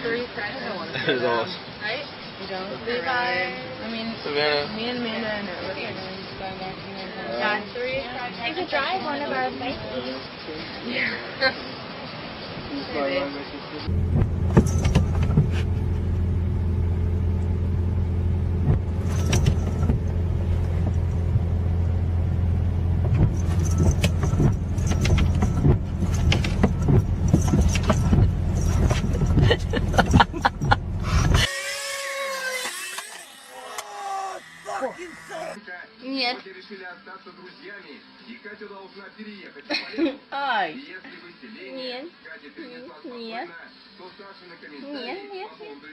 Three friends. There's all. Right? You don't. Levi. I mean, Savannah. me and Amanda and Olivia. Got 3 friends. You could drive one of our bikes. Нет. Ай. Нет. Нет. Нет, нет, нет.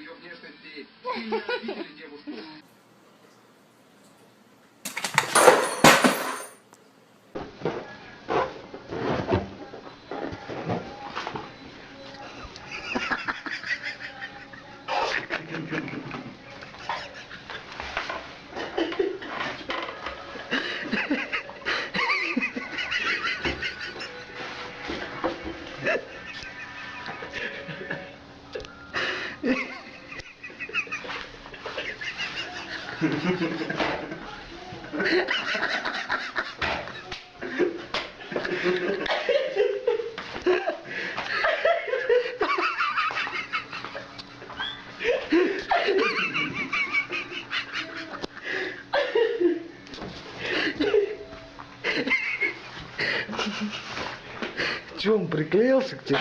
Че, он приклеился к тебе?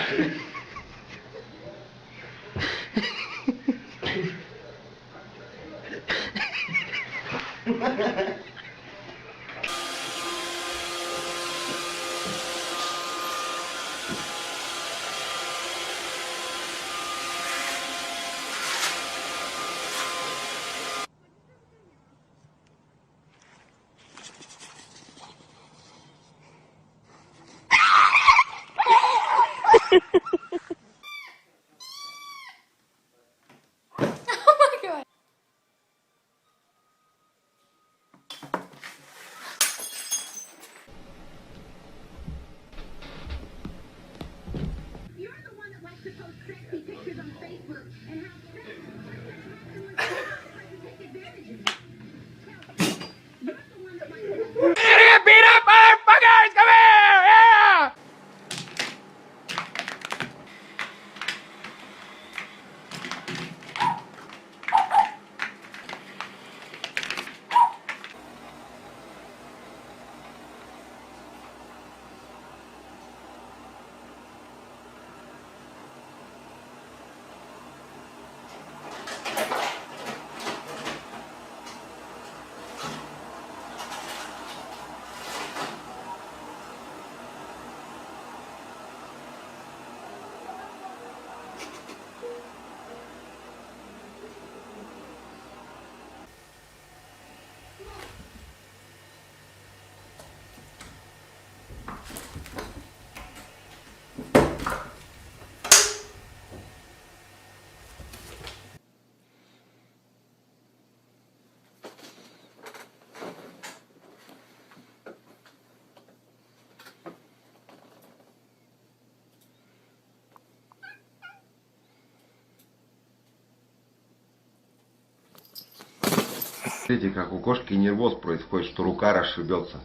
Видите, как у кошки нервоз происходит, что рука расшибется.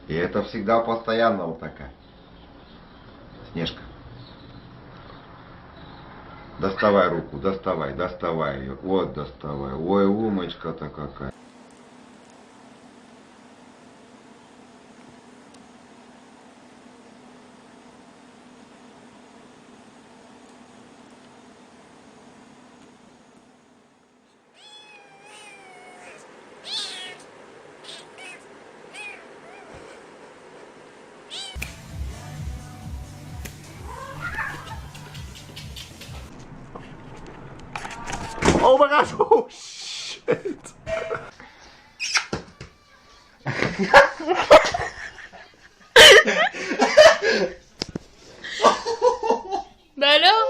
И это всегда постоянно вот такая. Снежка. Доставай руку, доставай ее. Вот доставай. Ой, умочка-то какая. Oh my gosh! Oh shit! Bah alors?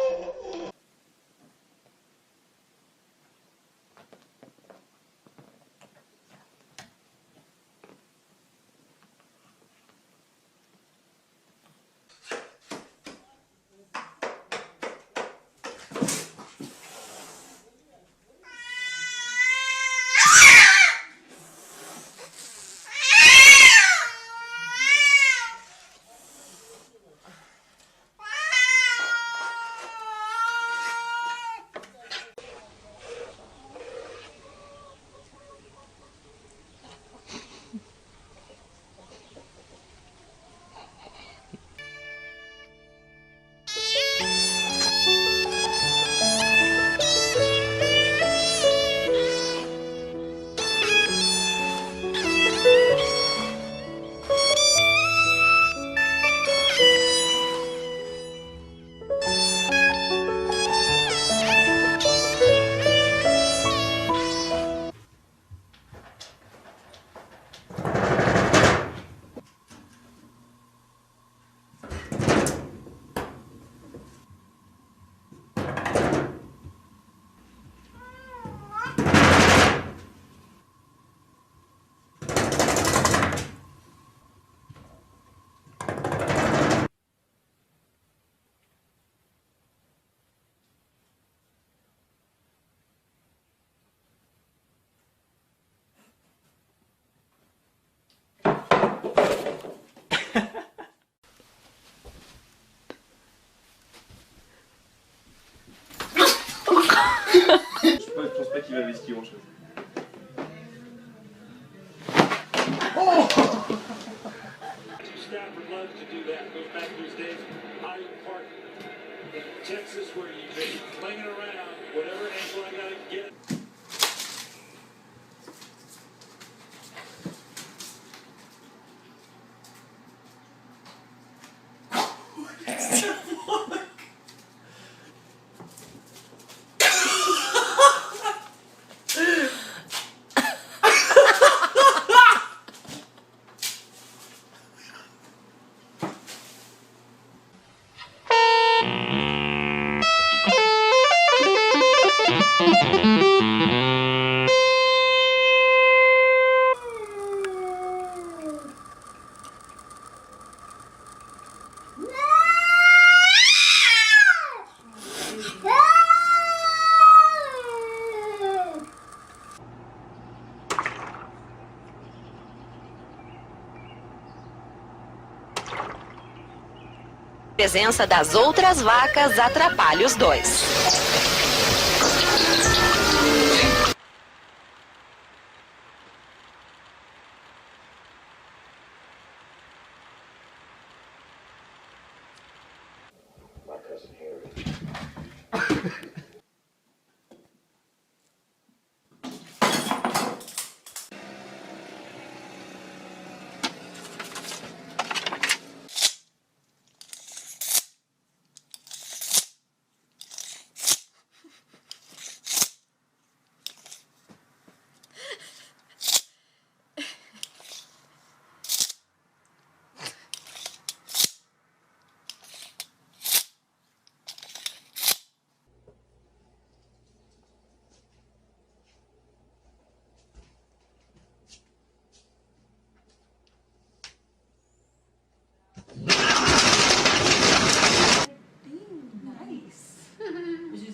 вести лошадь. Stafford loves to do that. Goes back to his days in Highland Park in Texas, where you just flinging around whatever angle I gotta get. A presença das outras vacas atrapalha os dois.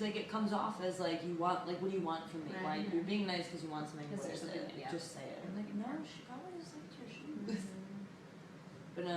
Like it comes off as like you want, like what do you want from me? Like you're being nice because you want something more or something. Yeah. Just say it. I'm like, no, she probably just liked your shoes. But no.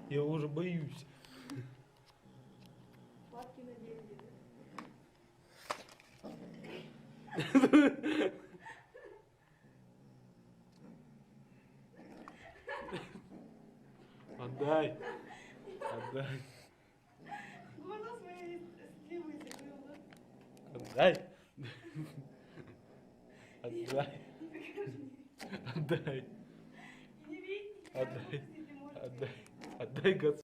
Я уже боюсь. Отдай. Отдай. Отдай. Отдай. Отдай. Отдай. Отдай. Отдай, Гад.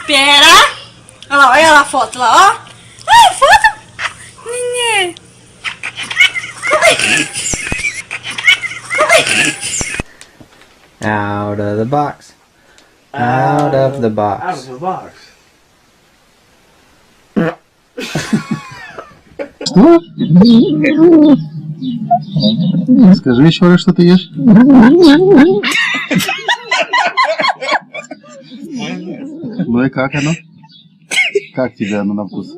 Pera! Olha lá a foto lá, ó. Ai, foto! Nenê! Out of the box. Out of the box. Out of the box. Скажи еще раз, что ты ешь. Ну и как оно? Как тебе оно на вкус?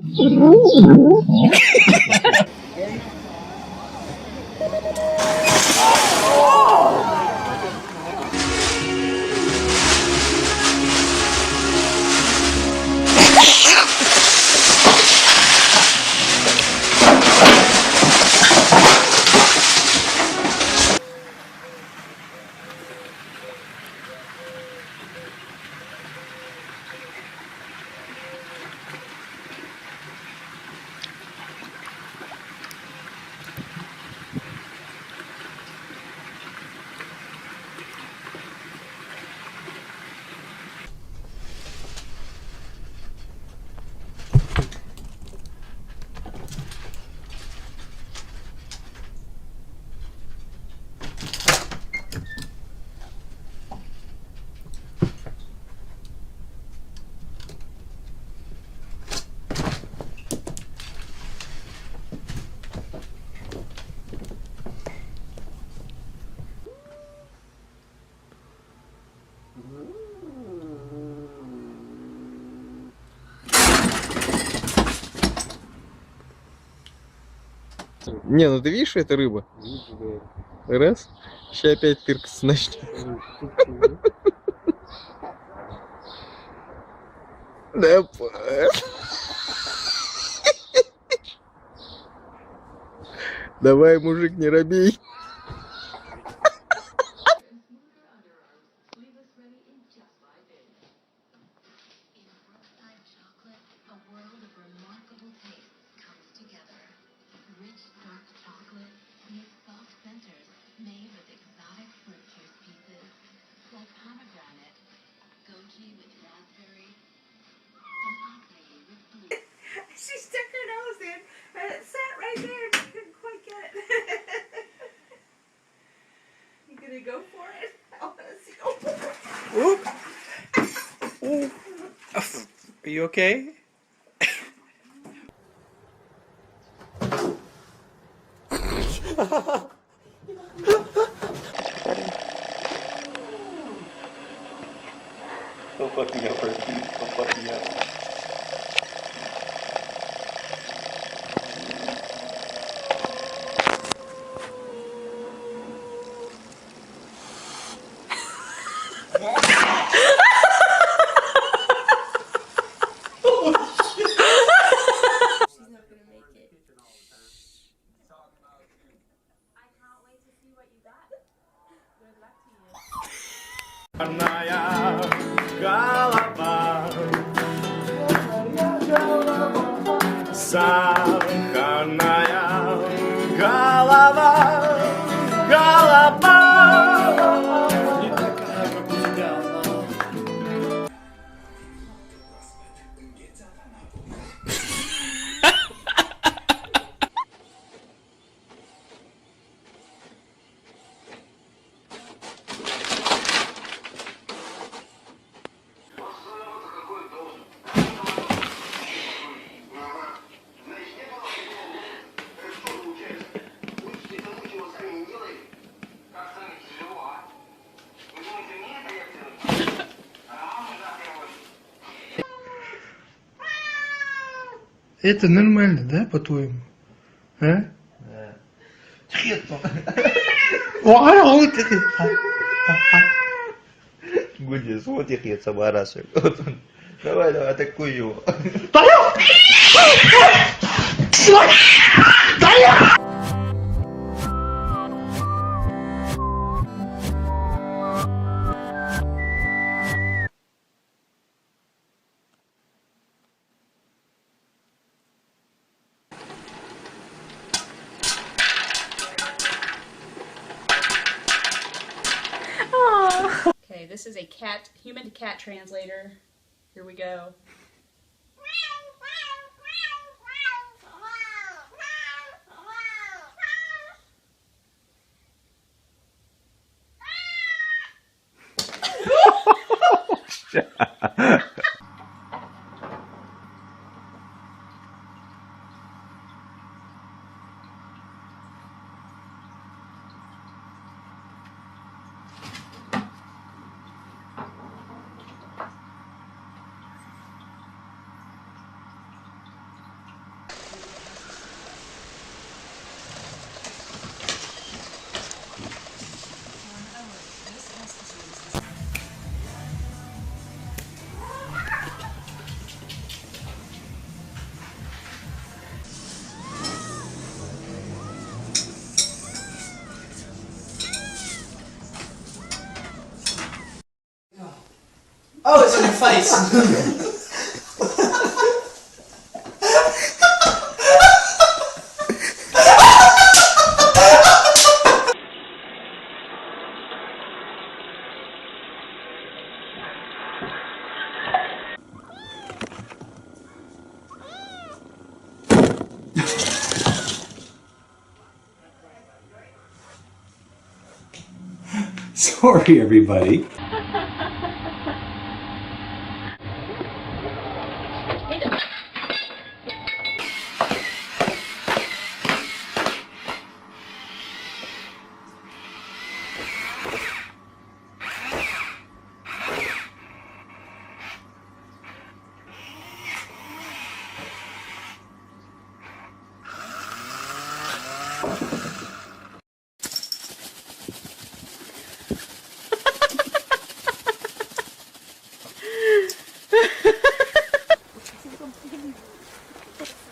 Не, ну ты видишь, что это рыба? Раз. Сейчас опять тыркаться начнет. Да, давай, мужик, не робей. She stuck her nose in, and it sat right there, and she couldn't quite get it. You gonna go for it? I wanna see. Oop. Are you okay? Don't fuck me up, Ricky. Don't fuck me up. Это нормально, да, по-твоему? А? Гуди, смотри, я собарашек. Давай, давай, атакуй его. Okay, this is a human to cat translator. Here we go. Oh, it's in your face. Sorry, everybody.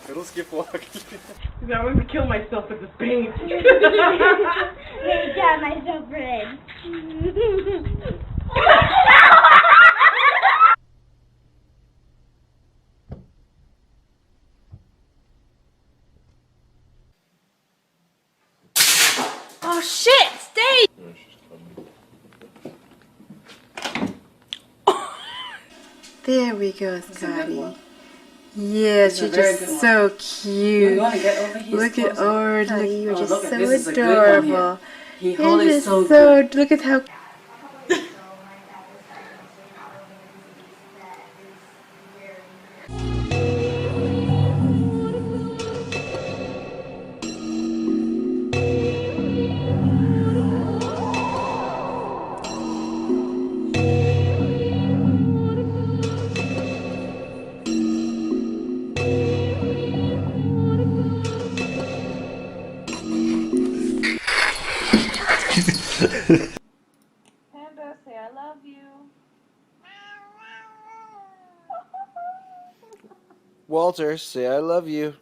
Русский флаг. I'm gonna kill myself with this paint. Yeah, myself red. Oh shit! Stay! There we go, Scotty. Yeah, she's just so cute. Look at Ord, you're just so adorable. You're just so look at how Panda, say I love you. Walter, say I love you.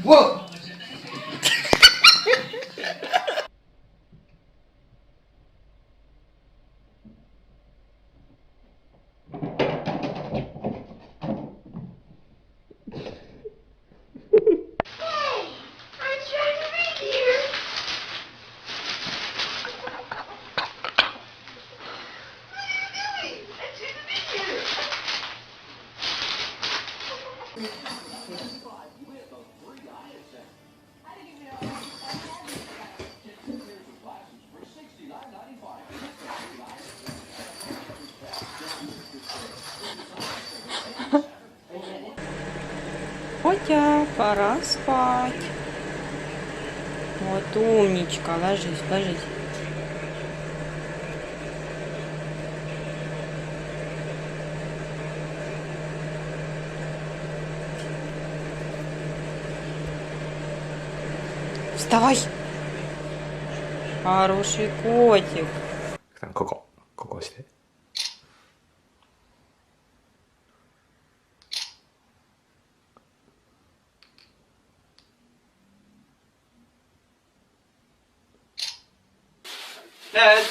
Whoa! Котя, пора спать. Вот умничка, ложись, ложись. Вставай! Хороший котик. ここ押して。Dad.